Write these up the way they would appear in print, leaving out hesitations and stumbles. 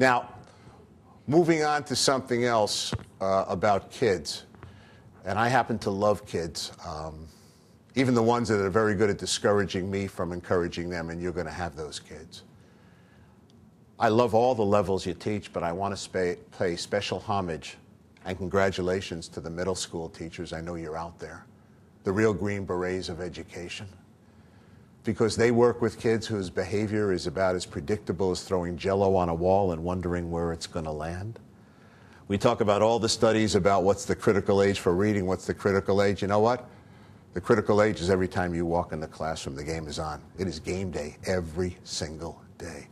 Now, moving on to something else about kids, and I happen to love kids, even the ones that are very good at discouraging me from encouraging them, and you're going to have those kids. I love all the levels you teach, but I want to pay special homage and congratulations to the middle school teachers. I know you're out there, the real Green Berets of education, because they work with kids whose behavior is about as predictable as throwing Jell-O on a wall and wondering where it's going to land. We talk about all the studies about what's the critical age for reading, what's the critical age. You know what? The critical age is every time you walk in the classroom, the game is on. It is game day every single day.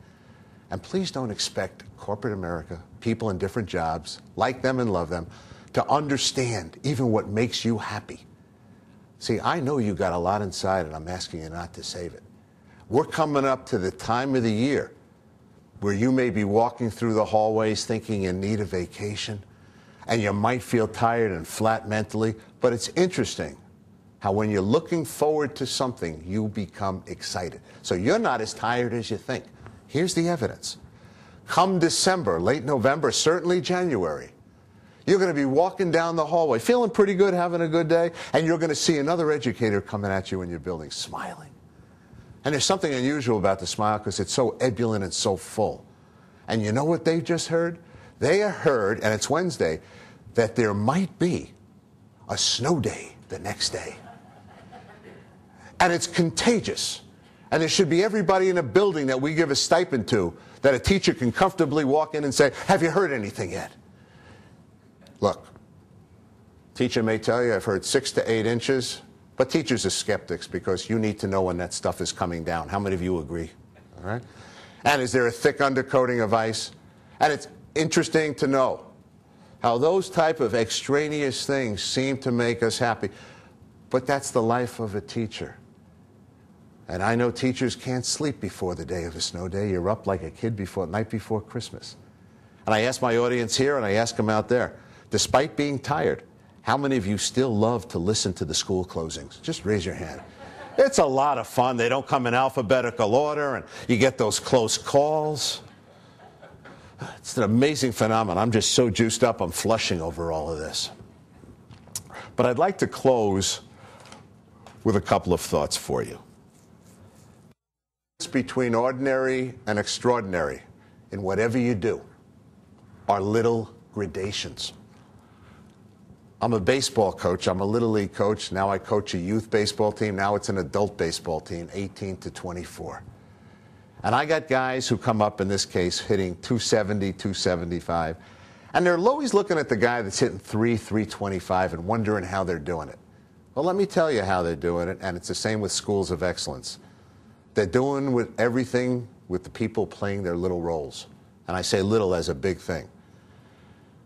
And please don't expect corporate America, people in different jobs, like them and love them, to understand even what makes you happy. See, I know you got a lot inside, and I'm asking you not to save it. We're coming up to the time of the year where you may be walking through the hallways thinking you need a vacation, and you might feel tired and flat mentally, but it's interesting how when you're looking forward to something, you become excited. So you're not as tired as you think. Here's the evidence. Come December, late November, certainly January, you're going to be walking down the hallway, feeling pretty good, having a good day, and you're going to see another educator coming at you in your building, smiling. And there's something unusual about the smile because it's so ebullient and so full. And you know what they just heard? They heard, and it's Wednesday, that there might be a snow day the next day. And it's contagious. And there should be everybody in a building that we give a stipend to that a teacher can comfortably walk in and say, have you heard anything yet? Look, teacher may tell you I've heard 6 to 8 inches, but teachers are skeptics because you need to know when that stuff is coming down. How many of you agree? All right? And is there a thick undercoating of ice? And it's interesting to know how those type of extraneous things seem to make us happy. But that's the life of a teacher. And I know teachers can't sleep before the day of a snow day. You're up like a kid night before Christmas. And I ask my audience here and I ask them out there, despite being tired, how many of you still love to listen to the school closings? Just raise your hand. It's a lot of fun. They don't come in alphabetical order, and you get those close calls. It's an amazing phenomenon. I'm just so juiced up, I'm flushing over all of this. But I'd like to close with a couple of thoughts for you. Between ordinary and extraordinary in whatever you do are little gradations. I'm a baseball coach. I'm a Little League coach. Now I coach a youth baseball team. Now it's an adult baseball team, 18 to 24. And I got guys who come up, in this case, hitting 270, 275. And they're always looking at the guy that's hitting 325 and wondering how they're doing it. Well, let me tell you how they're doing it, and it's the same with schools of excellence. They're doing with everything with the people playing their little roles. And I say little as a big thing.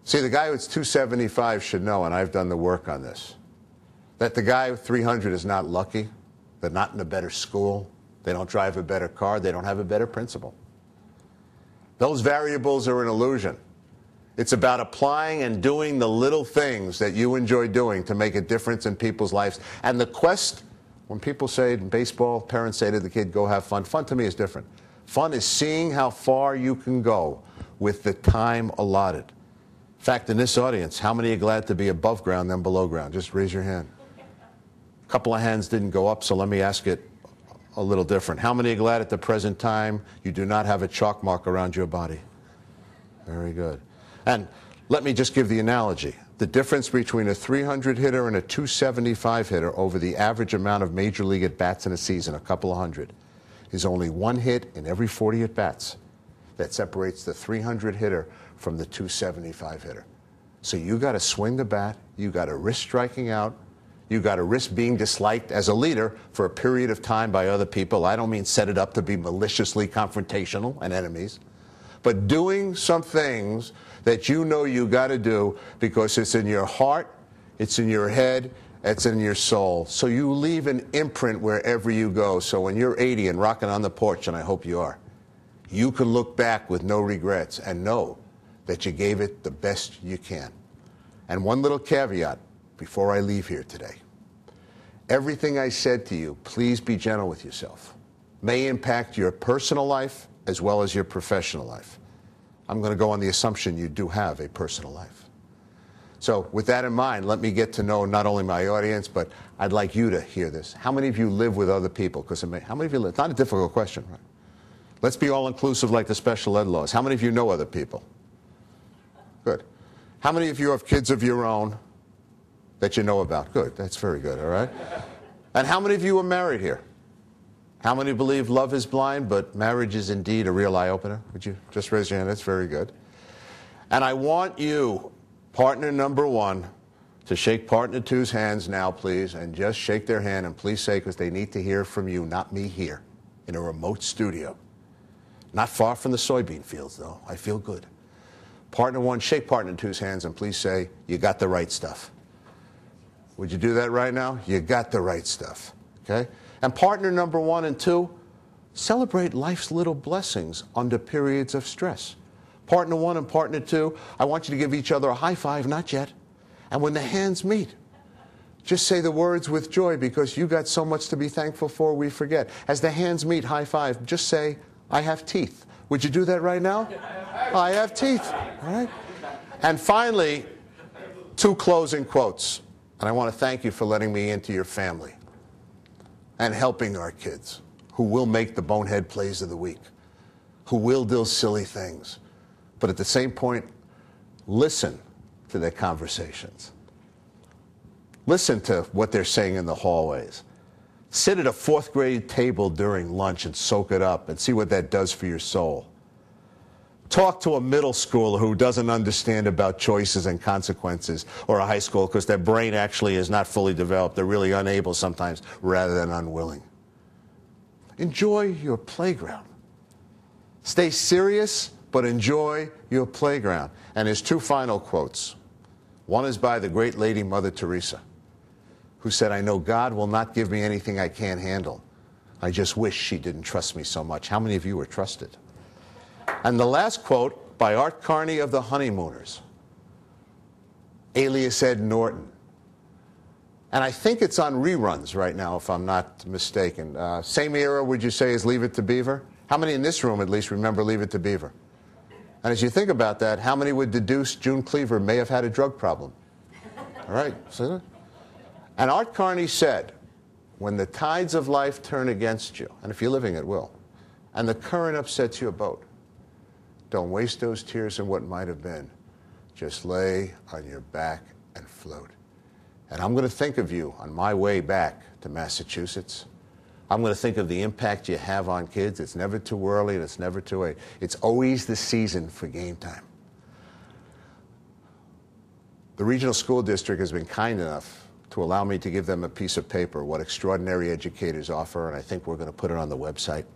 See, the guy who's 275 should know, and I've done the work on this, that the guy with 300 is not lucky. They're not in a better school. They don't drive a better car. They don't have a better principal. Those variables are an illusion. It's about applying and doing the little things that you enjoy doing to make a difference in people's lives. And the quest, when people say in baseball, parents say to the kid, go have fun. Fun to me is different. Fun is seeing how far you can go with the time allotted. In fact, in this audience, how many are glad to be above ground than below ground? Just raise your hand. A couple of hands didn't go up, so let me ask it a little different. How many are glad at the present time you do not have a chalk mark around your body? Very good. And let me just give the analogy. The difference between a 300 hitter and a 275 hitter over the average amount of major league at-bats in a season, a couple of hundred, is only one hit in every 40 at-bats. That separates the 300 hitter from the 275 hitter. So you got to swing the bat, you got to risk striking out, you got to risk being disliked as a leader for a period of time by other people. I don't mean set it up to be maliciously confrontational and enemies, but doing some things that you know you got to do because it's in your heart, it's in your head, it's in your soul. So you leave an imprint wherever you go. So when you're 80 and rocking on the porch, and I hope you are, you can look back with no regrets and know that you gave it the best you can. And one little caveat before I leave here today. Everything I said to you, please be gentle with yourself, may impact your personal life as well as your professional life. I'm going to go on the assumption you do have a personal life. So with that in mind, let me get to know not only my audience, but I'd like you to hear this. How many of you live with other people? Because how many of you live? It's not a difficult question, right? Let's be all-inclusive like the special ed laws. How many of you know other people? Good. How many of you have kids of your own that you know about? Good. That's very good, all right? And how many of you are married here? How many believe love is blind, but marriage is indeed a real eye-opener? Would you just raise your hand? That's very good. And I want you, partner number one, to shake partner two's hands now, please, and just shake their hand, and please say, because they need to hear from you, not me here, in a remote studio. Not far from the soybean fields, though. I feel good. Partner one, shake partner two's hands, and please say, you got the right stuff. Would you do that right now? You got the right stuff, okay? And partner number one and two, celebrate life's little blessings under periods of stress. Partner one and partner two, I want you to give each other a high five, not yet. And when the hands meet, just say the words with joy, because you got so much to be thankful for, we forget. As the hands meet, high five, just say, I have teeth. Would you do that right now? I have teeth, all right? And finally, two closing quotes. And I want to thank you for letting me into your family and helping our kids who will make the bonehead plays of the week, who will do silly things. But at the same point, listen to their conversations. Listen to what they're saying in the hallways. Sit at a fourth grade table during lunch and soak it up and see what that does for your soul. Talk to a middle schooler who doesn't understand about choices and consequences, or a high school because their brain actually is not fully developed. They're really unable sometimes rather than unwilling. Enjoy your playground. Stay serious, but enjoy your playground. And his two final quotes. One is by the great lady Mother Teresa, who said, I know God will not give me anything I can't handle. I just wish she didn't trust me so much. How many of you are trusted? And the last quote by Art Carney of the Honeymooners, alias Ed Norton. And I think it's on reruns right now, if I'm not mistaken. Same era, would you say, as Leave It to Beaver? How many in this room, at least, remember Leave It to Beaver? And as you think about that, how many would deduce June Cleaver may have had a drug problem? All right, see that? And Art Carney said, when the tides of life turn against you, and if you're living it will, and the current upsets your boat, don't waste those tears in what might have been. Just lay on your back and float. And I'm going to think of you on my way back to Massachusetts. I'm going to think of the impact you have on kids. It's never too early and it's never too late. It's always the season for game time. The regional school district has been kind enough to allow me to give them a piece of paper, what extraordinary educators offer, and I think we're going to put it on the website.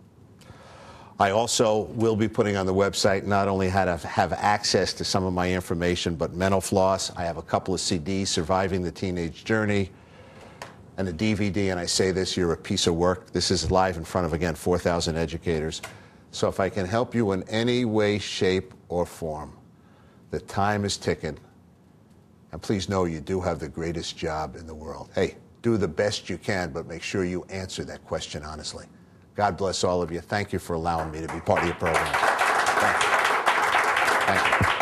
I also will be putting on the website not only how to have access to some of my information, but mental floss. I have a couple of CDs, Surviving the Teenage Journey, and a DVD, and I say this, you're a piece of work. This is live in front of, again, 4,000 educators. So if I can help you in any way, shape, or form, the time is ticking. And please know you do have the greatest job in the world. Hey, do the best you can, but make sure you answer that question honestly. God bless all of you. Thank you for allowing me to be part of your program. Thank you. Thank you.